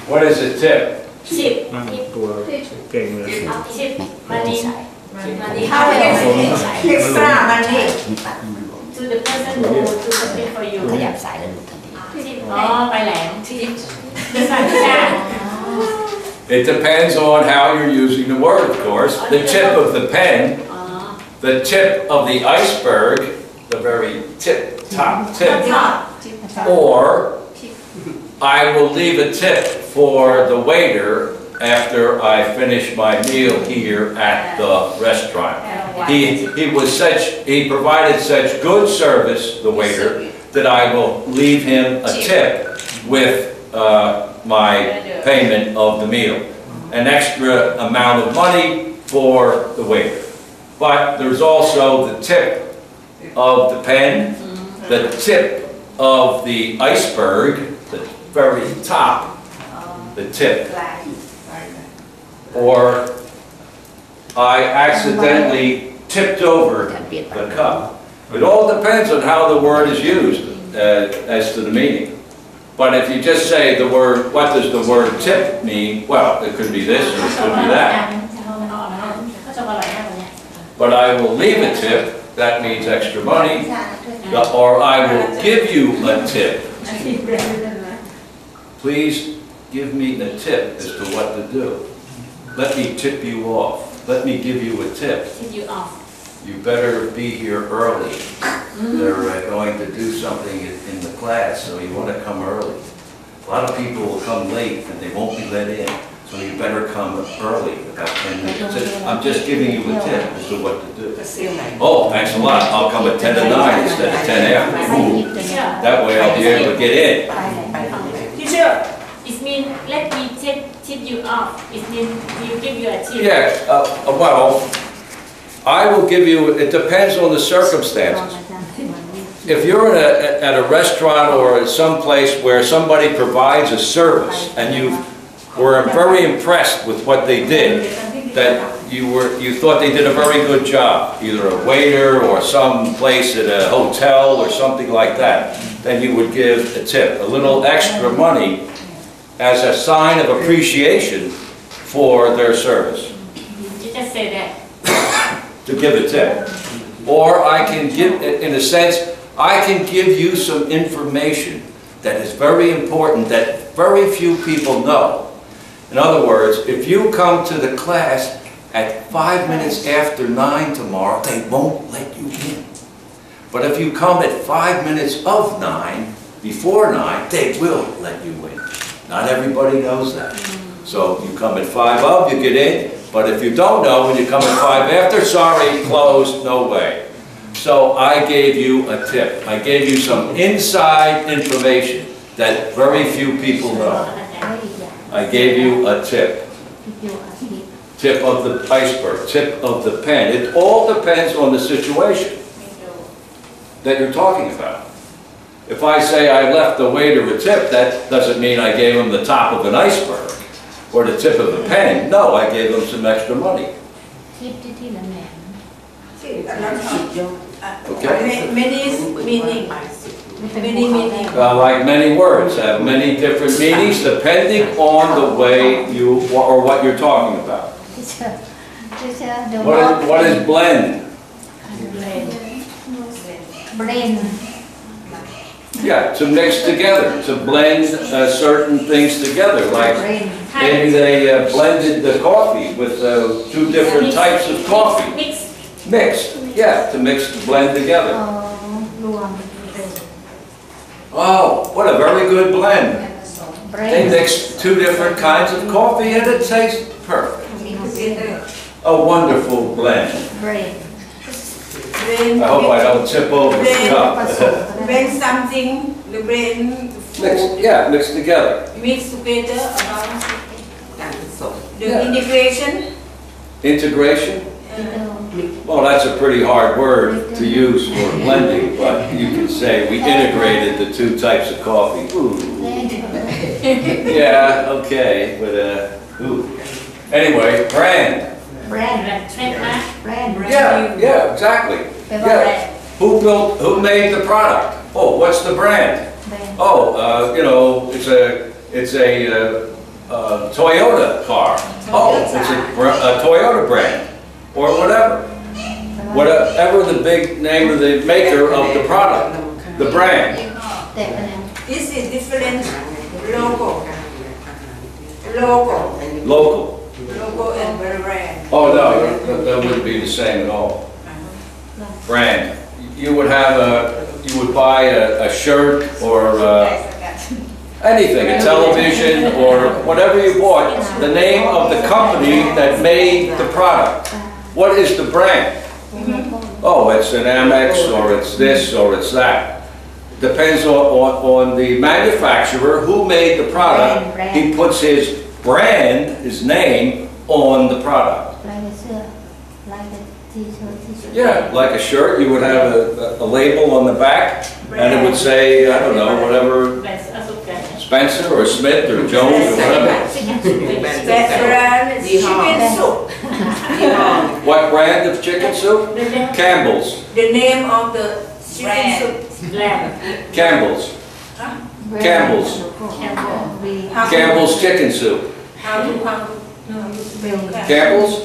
What is a tip? 10 ตัวเก่งเลย 10 money How extra money to the person who do something for you ขยับสายแล้วหลุดทันที 10อ๋อไปแหลม10สั่งจ้า It depends on how you're using the word, of course. The tip of the pen, the tip of the iceberg, the very top tip, or I will leave a tip for the waiter after I finish my meal here at the restaurant. He provided such good service, the waiter, that I will leave him a tip with my payment of the meal. An extra amount of money for the waiter. But there's also the tip of the pen, the tip of the iceberg, the very top, the tip. Or I accidentally tipped over the cup. It all depends on how the word is used as to the meaning. But if you just say the word, what does the word tip mean? Well, it could be this or it could be that. But I will leave a tip, that means extra money, or I will give you a tip. Please give me a tip as to what to do. Let me tip you off. Let me give you a tip. Tip you off. You better be here early. They're going to do something in the class, so you want to come early. A lot of people will come late and they won't be let in, so you better come early, about 10 minutes. I'm just giving you a tip as to what to do. Oh, thanks a lot. I'll come at 10 to 9 instead of 10 after. Ooh. That way I'll be able to get in. Teacher It means let me tip you off. It means you give you a tip. Yeah, well, I will give you, it depends on the circumstances. If you're at a restaurant or some place where somebody provides a service and you were very impressed with what they did, that you thought they did a very good job, either a waiter or some place at a hotel or something like that, then you would give a tip, a little extra money as a sign of appreciation for their service. You just say that. To give a tip. Or I can give, in a sense, I can give you some information that is very important that very few people know. In other words, if you come to the class at 5 minutes after 9 tomorrow, they won't let you in. But if you come at 5 minutes of 9, before 9, they will let you in. Not everybody knows that. So you come at 5 of, you get in. But if you don't know, when you come at 5 after, sorry, closed, no way. So I gave you a tip. I gave you some inside information that very few people know. I gave you a tip. Tip of the iceberg, tip of the pen. It all depends on the situation that you're talking about. If I say I left the waiter a tip, that doesn't mean I gave him the top of an iceberg or the tip of the pen. No, I gave him some extra money. Okay? Many meaning. Many meaning. Like many words have many different meanings depending on the way you or what you're talking about. What is blend? Blend. Yeah, to mix together, to blend certain things together. Like maybe they blended the coffee with 2 different types of coffee. Mixed, yeah, to blend together. Oh, what a very good blend. They mixed 2 different kinds of coffee and it tastes perfect. A wonderful blend. I hope I don't tip over the cup. Blend something, the brain. Mix together. Mix together about the integration. Integration? Well, that's a pretty hard word to use for blending, but you can say we integrated the 2 types of coffee. Ooh. Yeah, okay, but ooh. Anyway, brand. Yeah, exactly. Yeah. Who made the product? Oh, what's the brand? Oh, you know, it's it's a Toyota car. Oh, it's a Toyota brand, or whatever. Whatever the big name of the maker of the product, the brand. This is different logo. Logo. Local. Logo and brand. Oh, no, that wouldn't be the same at all. Brand. You would buy a shirt or anything, a television or whatever you bought, the name of the company that made the product. What is the brand? Oh, it's an Amex, or it's this, or it's that. Depends on the manufacturer who made the product. He puts his brand, his name, on the product. Like a shirt, like a t-shirt. Yeah, like a shirt, you would have a label on the back, and it would say, I don't know, whatever, Spencer or Smith or Jones or whatever. Brand chicken soup. What brand of chicken soup? Campbell's. The name of the chicken soup. Campbell's. Campbell's. Campbell's chicken soup. Campbell's?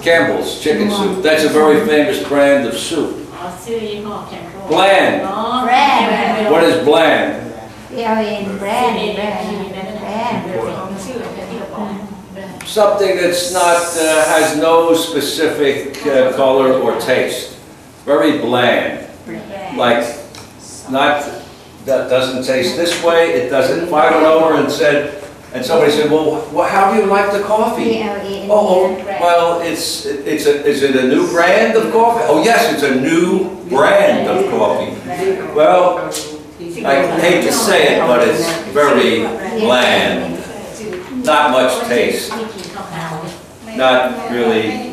Campbell's chicken soup. That's a very famous brand of soup. Bland. Brand. What is bland? Brand. Something that's not, has no specific color or taste. Very bland. Like, not, that doesn't taste this way, it doesn't. If I went over and said, and somebody said, well, how do you like the coffee? Oh, well, is it a new brand of coffee? Oh yes, it's a new brand of coffee. Well, I hate to say it, but it's very bland. Not much taste. Not really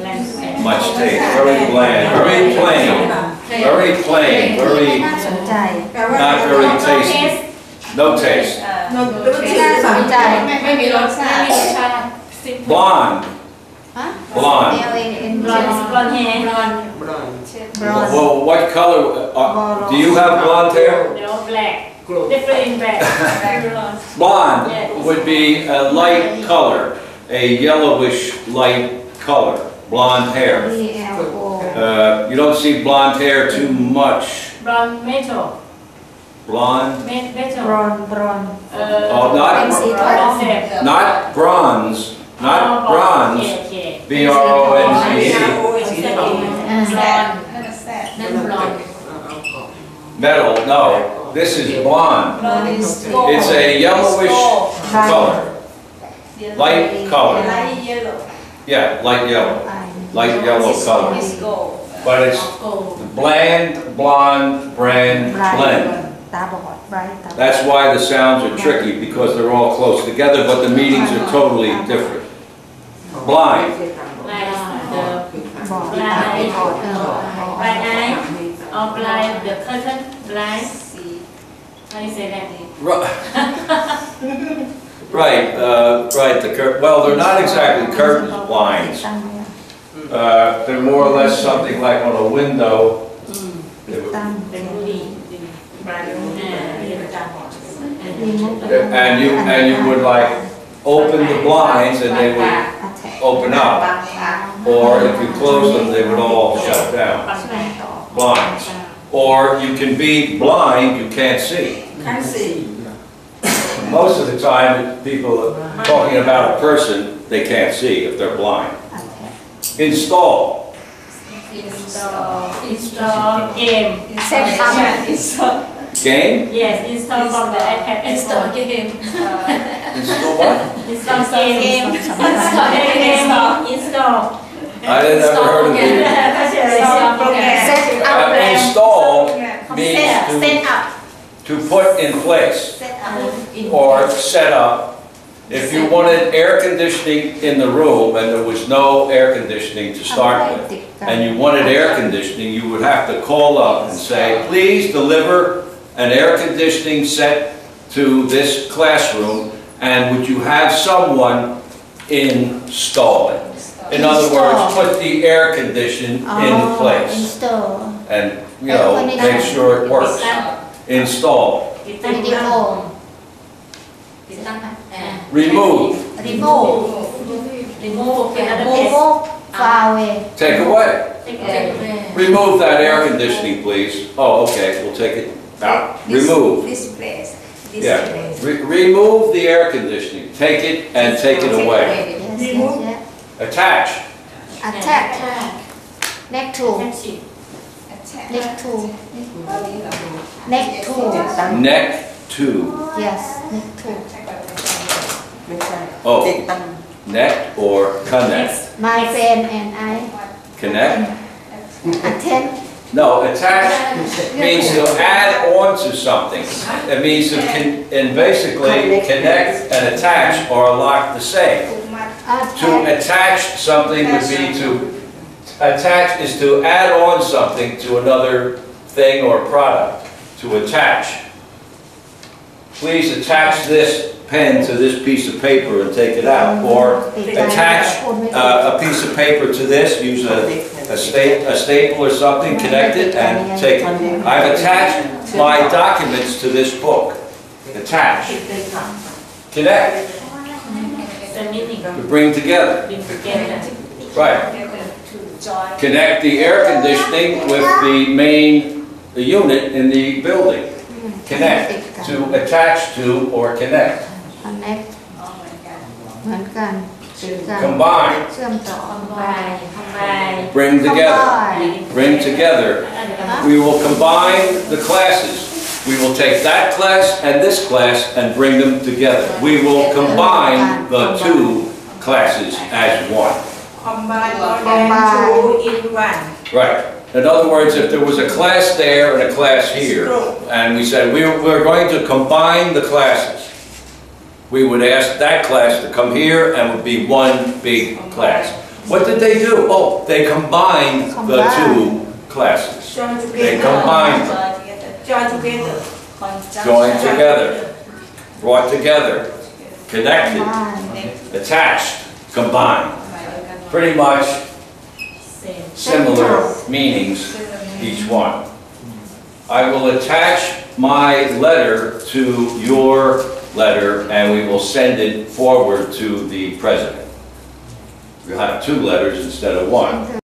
much taste. Very bland. Very plain. Very plain. Very, not very tasty. No taste. Blonde. Blonde. Well, what color? Do you have blonde hair? No, black. Different black. Blonde would be a light color, a yellowish light color. Blonde hair. You don't see blonde hair too much. Blonde metal. Blonde? Metal. Bronze. Oh, not bronze. Not bronze. B-R-O-N-Z-E. Metal, no. This is blonde. It's a yellowish color. Light color. Yeah, light yellow. Light yellow color. But it's bland, blonde, brand, blend. That's why the sounds are tricky, because they're all close together, but the meanings are totally different. Blind. Blind eye, or blind the curtain, blind. How do you say that? Right, right. Well, they're not exactly curtains, blinds. They're more or less something like on a window. And you would like open the blinds and they would open up, or if you close them they would all shut down. Blinds. Or you can be blind, you can't see. Can't see. Most of the time people are talking about a person they can't see if they're blind. Install. Install game. Game? Yes, install from the iPad. Install game. Install what? Install game. Install. I didn't ever heard of it. Install means to put in place or set up. If you wanted air conditioning in the room and there was no air conditioning to start with, and you wanted air conditioning, you would have to call up and say, please deliver an air conditioning set to this classroom, and would you have someone install it? In other words, put the air condition in place. And, you know, make sure it works. Install. ติดตั้งค่ะ Remove. remove remove เป็น other place remove far away Take away. take away Remove that air conditioning, please. Oh, okay, we'll take it out. Remove. This place. This Yeah. place. Remove the air conditioning. Take it and take it away. yes yes yes Attach. attack neck to attaching neck to neck to Neck to. yes neck to Oh, neck or connect. my friend and I Connect? attend No, attach means to add on to something. It means to and basically connect and attach are a lot the same. To attack attach something would be to, attach is to add on something to another thing or product, to attach. Please attach this pen to this piece of paper and take it out. Or attach a piece of paper to this, use a staple or something, connect it and take it. I've attached my documents to this book. Attach. Connect. the meaning To bring together. bring together Right. Connect the air conditioning with the main unit in the building. Connect. To attach to or connect. connect เหมือนกันติดกัน Combine. เชื่อมต่อ combine Bring together. Combine. Bring together. We will combine the classes. We will take that class and this class and bring them together. We will combine the two classes as one. Combine more than two in one. Right. In other words, if there was a class there and a class here, and we said we're going to combine the classes, we would ask that class to come here and would be one big class. What did they do? Oh, they combined the two classes. Join They together. combined them. Join together. Joined together, brought together, connected, combine attached, combined. Pretty much same similar meanings, each one. I will attach my letter to your letter and we will send it forward to the president. We'll have two letters instead of one.